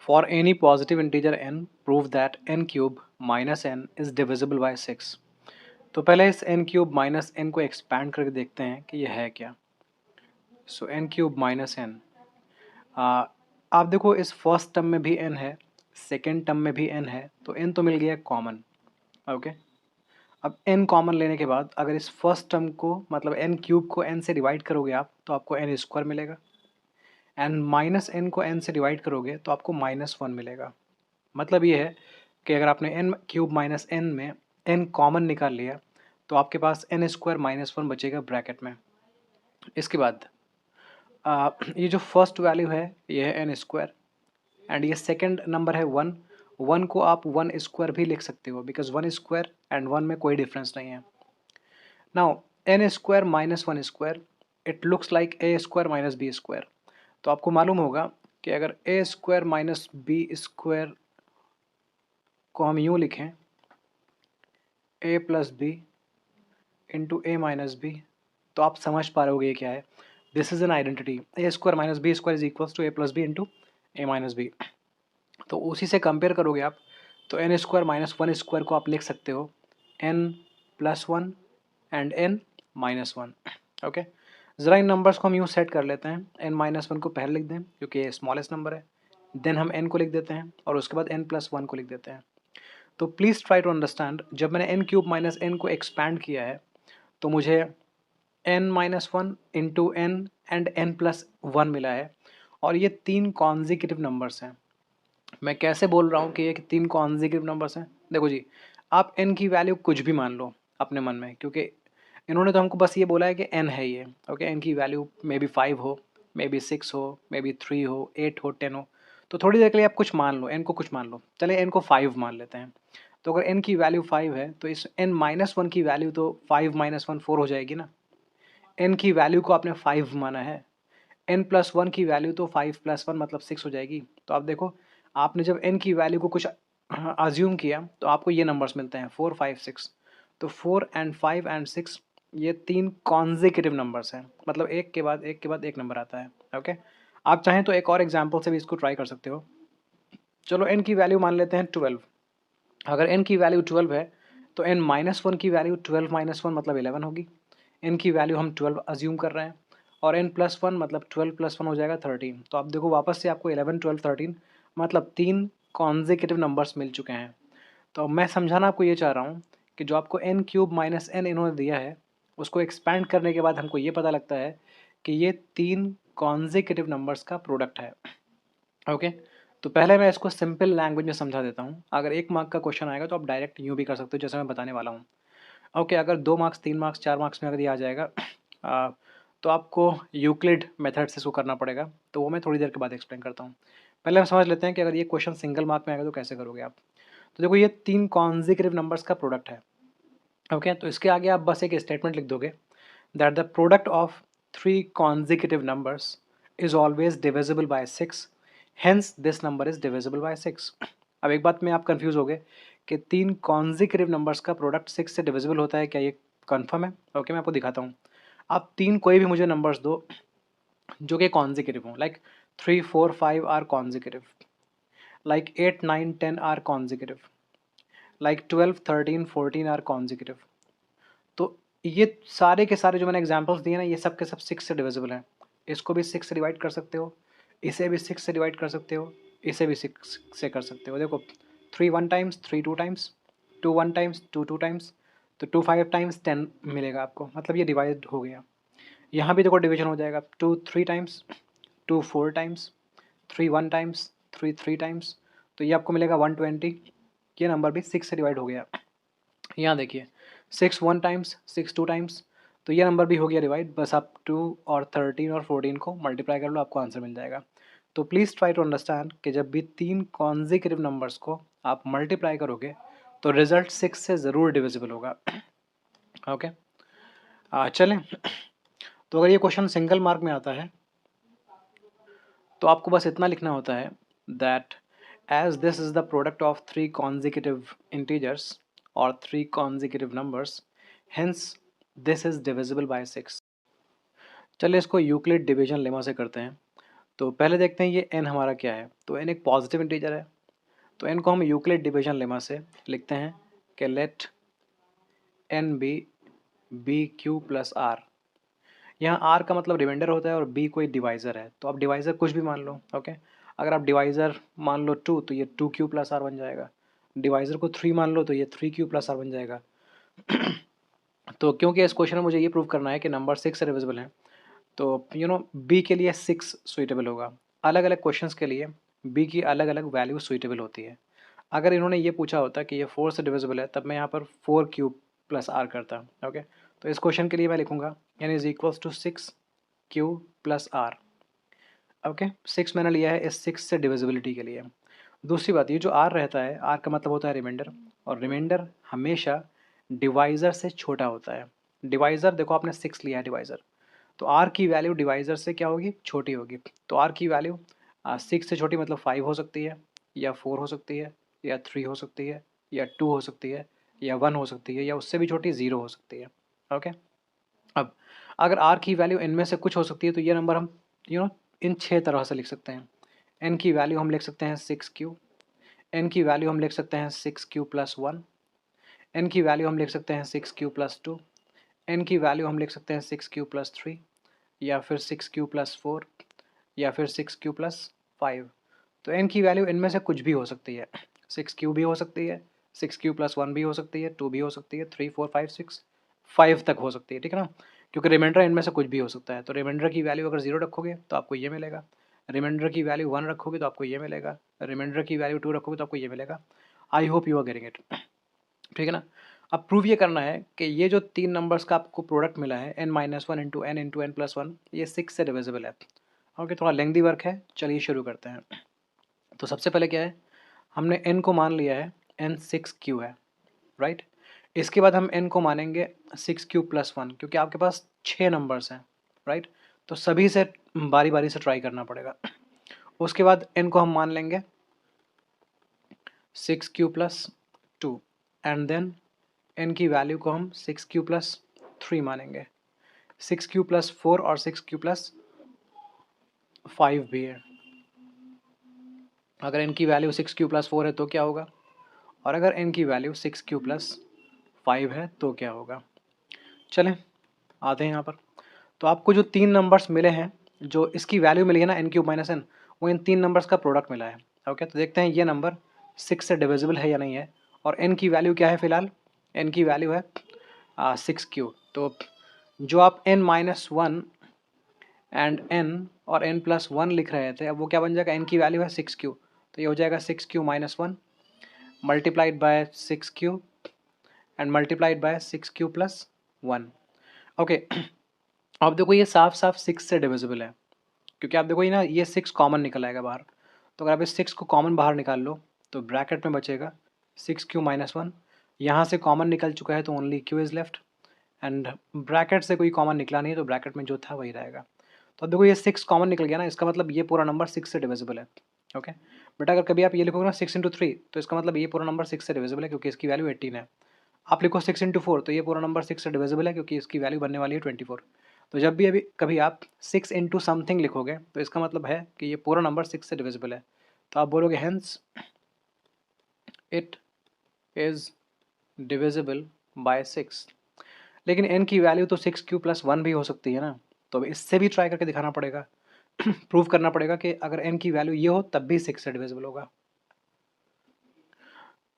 For any positive integer n, prove that n cube minus n is divisible by 6. तो पहले इस n cube minus n को expand करके देखते हैं कि ये है क्या. सो n क्यूब माइनस n, आप देखो इस फर्स्ट टर्म में भी n है, सेकेंड टर्म में भी n है, तो n तो मिल गया कॉमन. ओके, अब n कॉमन लेने के बाद अगर इस फर्स्ट टर्म को मतलब n क्यूब को n से डिवाइड करोगे आप तो आपको n स्क्वायर मिलेगा, एंड माइनस n को n से डिवाइड करोगे तो आपको -1 मिलेगा. मतलब ये है कि अगर आपने n क्यूब माइनस n में n कॉमन निकाल लिया तो आपके पास n स्क्वायर -1 बचेगा ब्रैकेट में. इसके बाद ये जो फर्स्ट वैल्यू है ये है n स्क्वायर, एंड ये सेकंड नंबर है 1. 1 को आप 1 स्क्वायर भी लिख सकते हो बिकॉज 1 स्क्वायर एंड 1 में कोई डिफरेंस नहीं है. Now n square -1 square, it looks like a square minus B square. तो आपको मालूम होगा कि अगर a square minus B square को हम यूँ लिखें a plus B into A minus B, तो आप समझ पा रहे होगे ये क्या है. This is an identity, A square minus B square is equals to A plus B into A minus B. तो उसी से कंपेयर करोगे आप तो एन स्क्वायर -1 स्क्वायर को आप लिख सकते हो n plus 1 and n minus 1. Okay, ज़रा इन नंबर्स को हम यूँ सेट कर लेते हैं. n -1 को पहले लिख दें क्योंकि ये स्मॉलेस्ट नंबर है, देन हम n को लिख देते हैं और उसके बाद n प्लस 1 को लिख देते हैं. तो प्लीज़ ट्राई टू अंडरस्टैंड, जब मैंने n क्यूब माइनस n को एक्सपैंड किया है तो मुझे n minus 1 into n and n plus 1 मिला है, और ये 3 कॉन्जिक्यूटिव नंबर्स हैं. मैं कैसे बोल रहा हूँ कि ये 3 कॉन्जिक्यूटिव नंबर्स हैं. देखो जी, आप n की वैल्यू कुछ भी मान लो अपने मन में, क्योंकि इन्होंने तो हमको बस ये बोला है कि n है ये. ओके, n की वैल्यू मे बी 5 हो, मे बी 6 हो, मे बी 3 हो, 8 हो, 10 हो. तो थोड़ी देर के लिए आप कुछ मान लो, n को कुछ मान लो. चले n को 5 मान लेते हैं. तो अगर n की वैल्यू 5 है तो इस n माइनस 1 की वैल्यू तो 5 माइनस 1 4 हो जाएगी ना. n की वैल्यू को आपने 5 माना है, n प्लस 1 की वैल्यू तो 5 प्लस 1 मतलब 6 हो जाएगी. तो आप देखो, आपने जब n की वैल्यू को कुछ अज्यूम किया तो आपको ये नंबर्स मिलते हैं 4 5 6. तो 4 एंड 5 एंड 6 ये 3 कॉन्जिक्यूटिव नंबर्स हैं, मतलब एक के बाद एक के बाद एक नंबर आता है. ओके, आप चाहें तो एक और एग्जांपल से भी इसको ट्राई कर सकते हो. चलो n की वैल्यू मान लेते हैं 12. अगर n की वैल्यू 12 है तो n माइनस 1 की वैल्यू 12 माइनस 1 मतलब 11 होगी. n की वैल्यू हम 12 अज्यूम कर रहे हैं और n प्लस 1 मतलब 12 प्लस 1 हो जाएगा 13. तो आप देखो वापस से आपको 11 12 13 मतलब 3 कॉन्जिक्यूटिव नंबर्स मिल चुके हैं. तो मैं समझाना आपको ये चाह रहा हूँ कि जो आपको n क्यूब माइनस n इन्होंने दिया है उसको एक्सपैंड करने के बाद हमको ये पता लगता है कि ये 3 कॉन्जिक्यूटिव नंबर्स का प्रोडक्ट है. ओके, तो पहले मैं इसको सिंपल लैंग्वेज में समझा देता हूँ. अगर 1 मार्क का क्वेश्चन आएगा तो आप डायरेक्ट यूँ भी कर सकते हो जैसे मैं बताने वाला हूँ. ओके, अगर 2 मार्क्स 3 मार्क्स 4 मार्क्स में अगर ये आ जाएगा तो आपको यूक्लिड मेथड से इसको करना पड़ेगा. तो वो मैं थोड़ी देर के बाद एक्सप्लेन करता हूँ. पहले हम समझ लेते हैं कि अगर ये क्वेश्चन सिंगल मार्क में आएगा तो कैसे करोगे आप. तो देखो ये 3 कॉन्जिक्यूटिव नंबर्स का प्रोडक्ट है. ओके, तो इसके आगे आप बस एक स्टेटमेंट लिख दोगे that the product of 3 consecutive numbers is always divisible by 6, hence this number is divisible by 6. अब एक बात में आप कंफ्यूज हो गए कि 3 consecutive numbers का प्रोडक्ट 6 से डिविजिबल होता है, क्या ये कंफर्म है? ओके, मैं आपको दिखाता हूँ. आप 3 कोई भी मुझे नंबर्स दो जो कि consecutive हों, like 3 4 5 are consecutive, like 8 9 10 are consecutive, like 12 13 14 are consecutive. तो ये सारे के सारे जो मैंने एग्जांपल्स दिए ना ये सब के सब 6 से डिविजिबल हैं. इसको भी 6 से डिवाइड कर सकते हो, इसे भी 6 से डिवाइड कर सकते हो, इसे भी 6 से कर सकते हो. देखो 3 1 टाइम्स, 3 2 टाइम्स, 2 1 टाइम्स, 2 2 टाइम्स, तो 2 5 टाइम्स 10 मिलेगा आपको, मतलब ये डिवाइड हो गया. यहाँ भी देखो डिवीजन हो जाएगा 2 3 टाइम्स, 2 4 टाइम्स, 3 1 टाइम्स, 3 3 टाइम्स, तो ये आपको मिलेगा 120. ये नंबर भी 6 से डिवाइड हो गया. यहाँ देखिए 6 1 टाइम्स, 6 2 टाइम्स, तो ये नंबर भी हो गया डिवाइड. बस आप 2 और 13 और 14 को मल्टीप्लाई कर लो, आपको आंसर मिल जाएगा. तो प्लीज़ ट्राई टू अंडरस्टैंड कि जब भी 3 कॉन्जिक्यूटिव नंबर्स को आप मल्टीप्लाई करोगे तो रिजल्ट 6 से ज़रूर डिविजिबल होगा. ओके, चलें. तो अगर ये क्वेश्चन सिंगल मार्क में आता है तो आपको बस इतना लिखना होता है that as this is the product of 3 consecutive integers or 3 consecutive numbers, hence this is divisible by 6. चलिए इसको यूक्लिड डिवीजन लेमा से करते हैं. तो पहले देखते हैं ये n हमारा क्या है। तो n एक पॉजिटिव इंटीजर है, तो n को हम यूक्लिड डिवीजन लेमा से लिखते हैं कि let n be B Q plus R. यहाँ आर का मतलब रिमाइंडर होता है और बी कोई डिवाइज़र है, तो आप डिवाइज़र कुछ भी मान लो। ओके, अगर आप डिवाइज़र मान लो 2 तो ये 2q प्लस आर बन जाएगा। डिवाइज़र को 3 मान लो तो ये 3q प्लस आर बन जाएगा। तो क्योंकि इस क्वेश्चन में मुझे ये प्रूव करना है कि नंबर 6 से डिविजिबल है, तो बी के लिए 6 सुइटेबल होगा। अलग अलग क्वेश्चंस के लिए बी की अलग अलग वैल्यू सुइटेबल होती है। अगर इन्होंने ये पूछा होता कि ये 4 से डिविजिबल है, तब मैं यहाँ पर 4q प्लस आर करता। ओके, तो इस क्वेश्चन के लिए मैं लिखूंगा n is equals to 6q plus R. Okay, 6 मैंने लिया है इस 6 से डिविजिबिलिटी के लिए। दूसरी बात, ये जो आर रहता है, आर का मतलब होता है रिमाइंडर, और रिमाइंडर हमेशा डिवाइज़र से छोटा होता है। डिवाइज़र देखो, आपने 6 लिया है डिवाइज़र, तो आर की वैल्यू डिवाइज़र से क्या होगी, छोटी होगी। तो आर की वैल्यू 6 से छोटी मतलब 5 हो सकती है, या 4 हो सकती है, या 3 हो सकती है, या 2 हो सकती है, या 1 हो सकती है, या उससे भी छोटी 0 हो सकती है। ओके, अब अगर आर की वैल्यू इनमें से कुछ हो सकती है, तो ये नंबर हम इन 6 तरह से लिख सकते हैं। एन की वैल्यू हम लिख सकते हैं 6q, एन की वैल्यू हम लिख सकते हैं 6q प्लस 1, एन की वैल्यू हम लिख सकते हैं 6q प्लस 2, एन की वैल्यू हम लिख सकते हैं 6q प्लस 3, या फिर 6q प्लस 4, या फिर 6q प्लस 5। तो एन की वैल्यू इनमें से कुछ भी हो सकती है। 6q भी हो सकती है, 6q प्लस 1 भी हो सकती है, 2 भी हो सकती है, 3 4 5 6 5 तक हो सकती है, ठीक है ना, क्योंकि रिमाइंडर इनमें से कुछ भी हो सकता है। तो रिमाइंडर की वैल्यू अगर 0 रखोगे तो आपको ये मिलेगा, रिमाइंडर की वैल्यू 1 रखोगे तो आपको ये मिलेगा, रिमाइंडर की वैल्यू 2 रखोगे तो आपको ये मिलेगा। I hope you are getting it, ठीक है ना। अब प्रूव ये करना है कि ये जो 3 नंबर्स का आपको प्रोडक्ट मिला है n minus one into n plus one, ये 6 से डिविजिबल है। ओके, थोड़ा लेंथी वर्क है, चलिए शुरू करते हैं। तो सबसे पहले क्या है, हमने n को मान लिया है n 6q है, राइट। इसके बाद हम n को मानेंगे 6q प्लस 1, क्योंकि आपके पास 6 नंबर्स हैं, राइट। तो सभी से बारी बारी से ट्राई करना पड़ेगा। उसके बाद n को हम मान लेंगे 6q plus 2, and then n की वैल्यू को हम 6q प्लस 3 मानेंगे। 6q प्लस 4 और 6q प्लस 5 भी है। अगर n की वैल्यू 6q प्लस 4 है तो क्या होगा, और अगर n की वैल्यू 6q प्लस 5 है तो क्या होगा। चलें आते हैं यहाँ पर। तो आपको जो 3 नंबर्स मिले हैं, जो इसकी वैल्यू मिली है ना n क्यूब माइनस n, वो इन 3 नंबर्स का प्रोडक्ट मिला है। ओके, तो देखते हैं ये नंबर 6 से डिविजिबल है या नहीं है। और n की वैल्यू क्या है फिलहाल, n की वैल्यू है 6q। तो जो आप n minus one and n और n प्लस 1 लिख रहे थे, अब वो क्या बन जाएगा, n की वैल्यू है 6q, तो ये हो जाएगा 6q minus 1 multiplied by 6q and multiplied by 6q plus 1। Okay, अब देखो ये साफ साफ 6 से डिविजिबल है, क्योंकि आप देखो ये ना, ये 6 कॉमन निकल आएगा बाहर। तो अगर आप इस 6 को कॉमन बाहर निकाल लो तो ब्रैकेट में बचेगा 6q माइनस 1। यहाँ से कॉमन निकल चुका है तो only q is left, and bracket से कोई कॉमन निकला नहीं है तो ब्रैकेट में जो था वही रहेगा। तो अब देखो ये 6 कॉमन निकल गया ना, इसका मतलब ये पूरा नंबर 6 से डिविजिबल है। ओके, बट अगर कभी आप ये लिखोगे ना 6 इंटू 3, तो इसका मतलब ये पूरा नंबर 6 से डिविजिबल है, क्योंकि इसकी वैल्यू 18 है। आप लिखो 6 इंटू 4, तो ये पूरा नंबर 6 से डिविजिबल है, क्योंकि इसकी वैल्यू बनने वाली है 24। तो जब भी अभी कभी आप 6 इंटू समथिंग लिखोगे तो इसका मतलब है कि ये पूरा नंबर 6 से डिविजिबल है। तो आप बोलोगे hence it is divisible by 6। लेकिन n की वैल्यू तो 6q प्लस 1 भी हो सकती है ना, तो अब इससे भी ट्राई करके दिखाना पड़ेगा। प्रूव करना पड़ेगा कि अगर n की वैल्यू ये हो तब भी 6 से डिविजिबल होगा।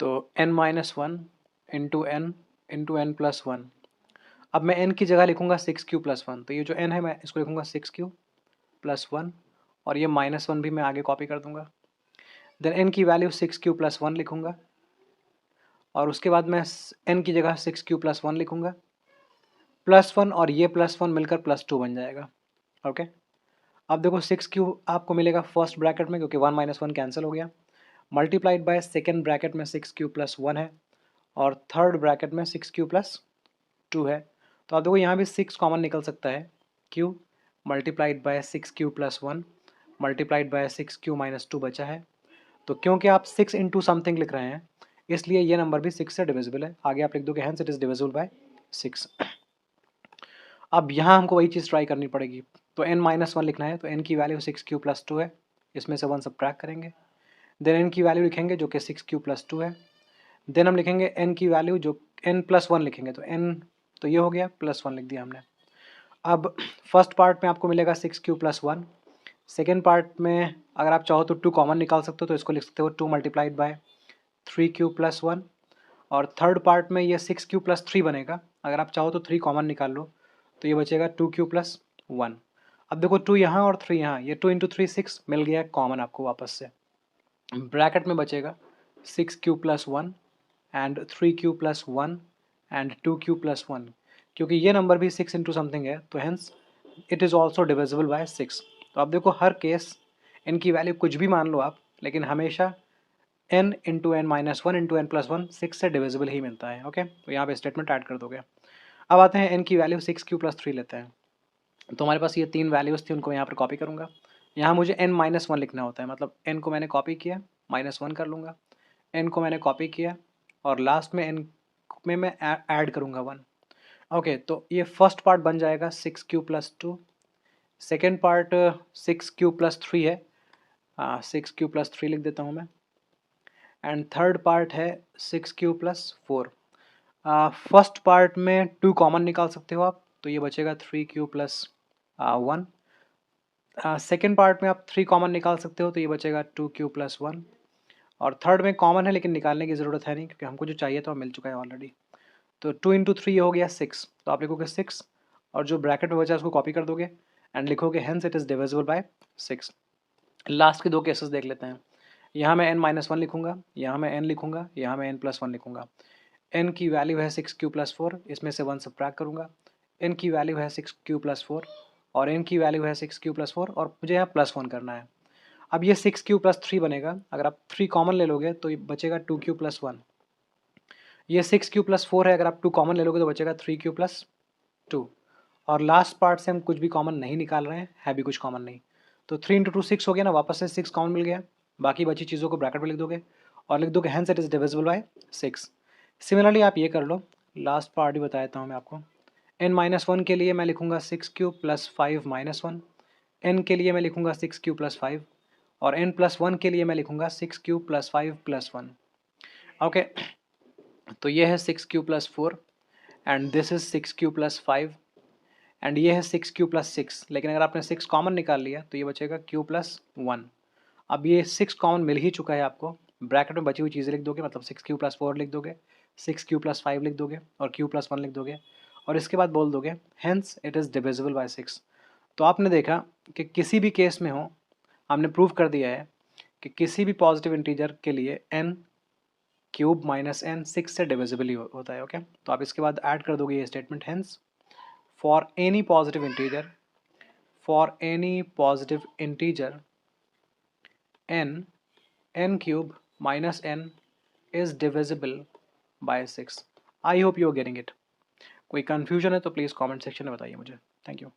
तो n minus one into N plus 1। अब मैं n की जगह लिखूंगा 6q प्लस 1, तो ये जो n है मैं इसको लिखूंगा 6q प्लस 1, और ये माइनस 1 भी मैं आगे कॉपी कर दूंगा। देन n की वैल्यू 6q प्लस 1 लिखूंगा, और उसके बाद मैं n की जगह 6q प्लस 1 लिखूंगा, प्लस 1 और ये प्लस 1 मिलकर प्लस 2 बन जाएगा। ओके, अब देखो 6q आपको मिलेगा फर्स्ट ब्रैकेट में, क्योंकि 1 माइनस 1 कैंसिल हो गया, मल्टीप्लाइड बाय सेकेंड ब्रैकेट में 6q प्लस 1 है, और थर्ड ब्रैकेट में 6q प्लस 2 है। तो आप देखो यहाँ भी 6 कॉमन निकल सकता है, q multiplied by 6q plus 1 multiplied by 6q minus 2 बचा है। तो क्योंकि आप 6 इंटू समथिंग लिख रहे हैं, इसलिए ये नंबर भी 6 से डिविजिबल है। आगे आप लिख दोगे hence it is divisible by 6। अब यहाँ हमको वही चीज़ ट्राई करनी पड़ेगी। तो n माइनस वन लिखना है, तो n की वैल्यू 6 क्यू प्लस 2 है, इसमें से 1 सब्ट्रैक्ट करेंगे। देन n की वैल्यू लिखेंगे जो कि 6 क्यू प्लस 2 है। देन हम लिखेंगे n की वैल्यू जो n प्लस वन लिखेंगे, तो n तो ये हो गया प्लस 1 लिख दिया हमने। अब फर्स्ट पार्ट में आपको मिलेगा 6 क्यू प्लस 1। सेकेंड पार्ट में अगर आप चाहो तो 2 कॉमन निकाल सकते हो, तो इसको लिख सकते हो 2 मल्टीप्लाइड बाय 3 क्यू प्लस 1। और थर्ड पार्ट में ये 6 क्यू प्लस 3 बनेगा, अगर आप चाहो तो 3 कॉमन निकाल लो, तो ये बचेगा 2 क्यू प्लस 1। अब देखो 2 यहाँ और 3 यहाँ, ये 2 इंटू 3 6 मिल गया कॉमन आपको वापस से। ब्रैकेट में बचेगा 6 Q plus 1 and 3 Q plus 1 and 2 Q plus 1। क्योंकि ये नंबर भी 6 इंटू समथिंग है, तो hence it is also divisible by 6। तो आप देखो हर केस इनकी वैल्यू कुछ भी मान लो आप, लेकिन हमेशा n into N minus one into N plus one 6 से डिविजिबल ही मिलता है। ओके, तो यहाँ पे स्टेटमेंट ऐड कर दोगे। अब आते हैं n की वैल्यू 6 क्यू प्लस 3 लेते हैं। तो हमारे पास ये 3 वैल्यूज़ थी, उनको यहाँ पर कॉपी करूँगा। यहाँ मुझे n माइनस वन लिखना होता है, मतलब n को मैंने कॉपी किया, -1 कर लूँगा, n को मैंने कॉपी किया और लास्ट में n में मैं ऐड करूँगा 1। ओके, तो ये फर्स्ट पार्ट बन जाएगा 6 Q plus 2। Second part 6 Q plus 3 है, 6 क्यू प्लस 3 लिख देता हूँ मैं। एंड थर्ड पार्ट है 6 क्यू प्लस 4। फर्स्ट पार्ट में 2 कॉमन निकाल सकते हो आप, तो ये बचेगा 3 क्यू प्लस 1। सेकेंड पार्ट में आप 3 कॉमन निकाल सकते हो, तो ये बचेगा 2 क्यू प्लस 1। और थर्ड में कॉमन है लेकिन निकालने की ज़रूरत है नहीं, क्योंकि हमको जो चाहिए था वो मिल चुका है ऑलरेडी। तो 2 इंटू 3 हो गया 6, तो आप लिखोगे 6 और जो ब्रैकेट में बचा है उसको कॉपी कर दोगे एंड लिखोगे hence it is divisible by 6। Last के 2 केसेस देख लेते हैं। यहाँ मैं n माइनस वन लिखूँगा, यहाँ मैं n लिखूँगा, यहाँ मैं n प्लस वन लिखूँगा। n की वैल्यू है 6 क्यू प्लस 4, इसमें से 1 सब्ट्रैक्ट करूँगा। n की वैल्यू है 6 क्यू प्लस 4 और n की वैल्यू है 6 क्यू प्लस 4 और मुझे यहाँ प्लस 1 करना है। अब ये 6 क्यू प्लस 3 बनेगा, अगर आप 3 कॉमन ले लोगे तो ये बचेगा 2 क्यू प्लस 1। ये 6 क्यू प्लस 4 है, अगर आप 2 कॉमन ले लोगे तो बचेगा 3 क्यू प्लस 2। और लास्ट पार्ट से हम कुछ भी कॉमन नहीं निकाल रहे हैं, है भी कुछ कॉमन नहीं। तो 3 इंटू 2 6 हो गया ना, वापस से 6 कॉमन मिल गया। बाकी बची चीज़ों को ब्रैकेट में लिख दोगे और लिख दोगे hence it is divisible by 6। Similarly आप ये कर लो, लास्ट पार्ट ही बता देता हूँ मैं आपको। n माइनस वन के लिए मैं लिखूँगा 6 क्यू प्लस 5 माइनस 1। n के लिए मैं लिखूँगा 6 क्यू प्लस 5 और n प्लस 1 के लिए मैं लिखूँगा 6 क्यू प्लस 5 प्लस 1। ओके, तो ये है 6 Q plus 4 and this is 6 Q plus 5 and ये है 6 क्यू प्लस 6। लेकिन अगर आपने 6 कॉमन निकाल लिया तो ये बचेगा क्यू प्लस 1। अब ये 6 कॉमन मिल ही चुका है आपको, ब्रैकेट में बची हुई चीज़ें लिख दोगे, मतलब 6 क्यू प्लस 4 लिख दोगे, 6 क्यू प्लस 5 लिख दोगे और क्यू प्लस 1 लिख दोगे और इसके बाद बोल दोगे hence it is divisible by 6। तो आपने देखा कि किसी भी केस में हो, हमने प्रूव कर दिया है कि किसी भी पॉजिटिव इंटीजर के लिए n क्यूब माइनस n 6 से डिविजिबल ही होता है। ओके, तो आप इसके बाद ऐड कर दोगे ये statement, hence for any positive integer n cube minus n is divisible by 6। I hope you are getting it। कोई confusion है तो प्लीज़ comment section में बताइए मुझे। Thank you.